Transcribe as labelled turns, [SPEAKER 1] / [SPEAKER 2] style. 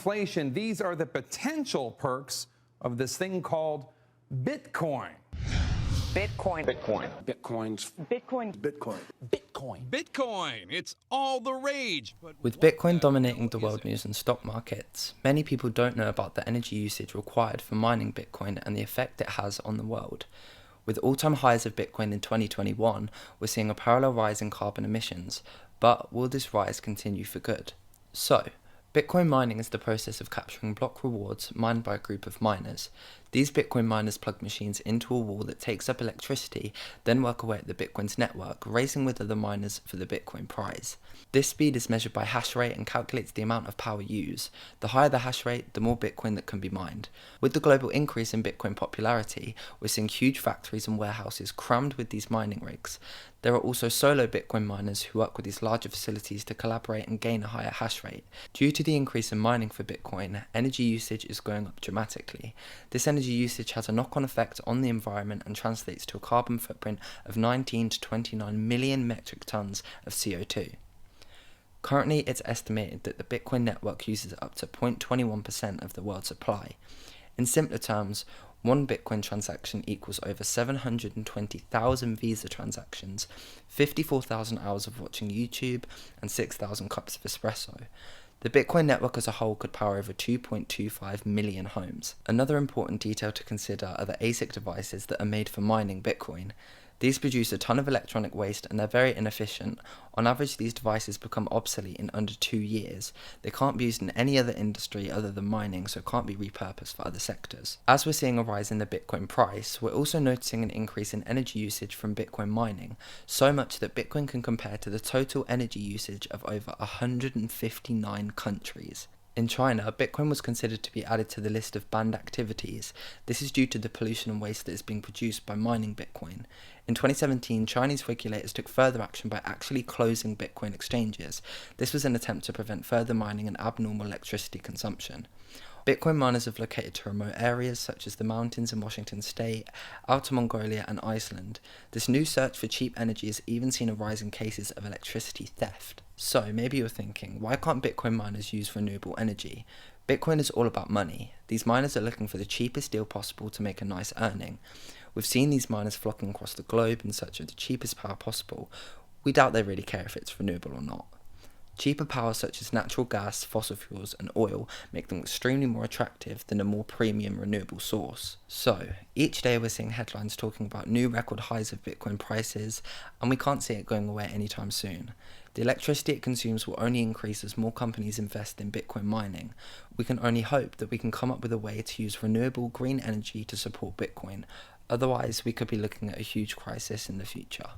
[SPEAKER 1] Inflation, these are the potential perks of this thing called Bitcoin.
[SPEAKER 2] Bitcoin.
[SPEAKER 1] Bitcoin. It's all the rage.
[SPEAKER 3] With Bitcoin dominating the world news and stock markets, many people don't know about the energy usage required for mining Bitcoin and the effect it has on the world. With all-time highs of Bitcoin in 2021, we're seeing a parallel rise in carbon emissions, but will this rise continue for good? So, Bitcoin mining is the process of capturing block rewards mined by a group of miners. These Bitcoin miners plug machines into a wall that takes up electricity, then work away at the Bitcoin's network, racing with other miners for the Bitcoin prize. This speed is measured by hash rate and calculates the amount of power used. The higher the hash rate, the more Bitcoin that can be mined. With the global increase in Bitcoin popularity, we're seeing huge factories and warehouses crammed with these mining rigs. There are also solo Bitcoin miners who work with these larger facilities to collaborate and gain a higher hash rate. Due to the increase in mining for Bitcoin, energy usage is going up dramatically. This energy usage has a knock-on effect on the environment and translates to a carbon footprint of 19 to 29 million metric tons of CO2. Currently, it's estimated that the Bitcoin network uses up to 0.21% of the world's supply. In simpler terms, one Bitcoin transaction equals over 720,000 Visa transactions, 54,000 hours of watching YouTube, and 6,000 cups of espresso. The Bitcoin network as a whole could power over 2.25 million homes. Another important detail to consider are the ASIC devices that are made for mining Bitcoin. These produce a ton of electronic waste and they're very inefficient. On average, these devices become obsolete in under 2 years. They can't be used in any other industry other than mining, so can't be repurposed for other sectors. As we're seeing a rise in the Bitcoin price, we're also noticing an increase in energy usage from Bitcoin mining, so much that Bitcoin can compare to the total energy usage of over 159 countries. In China, Bitcoin was considered to be added to the list of banned activities. This is due to the pollution and waste that is being produced by mining Bitcoin. In 2017, Chinese regulators took further action by actually closing Bitcoin exchanges. This was an attempt to prevent further mining and abnormal electricity consumption. Bitcoin miners have located to remote areas such as the mountains in Washington State, Outer Mongolia and Iceland. This new search for cheap energy has even seen a rise in cases of electricity theft. So maybe you're thinking, why can't Bitcoin miners use renewable energy? Bitcoin is all about money. These miners are looking for the cheapest deal possible to make a nice earning. We've seen these miners flocking across the globe in search of the cheapest power possible. We doubt they really care if it's renewable or not. Cheaper power such as natural gas, fossil fuels and oil make them extremely more attractive than a more premium renewable source. So, each day we're seeing headlines talking about new record highs of Bitcoin prices, and we can't see it going away anytime soon. The electricity it consumes will only increase as more companies invest in Bitcoin mining. We can only hope that we can come up with a way to use renewable green energy to support Bitcoin. Otherwise, we could be looking at a huge crisis in the future.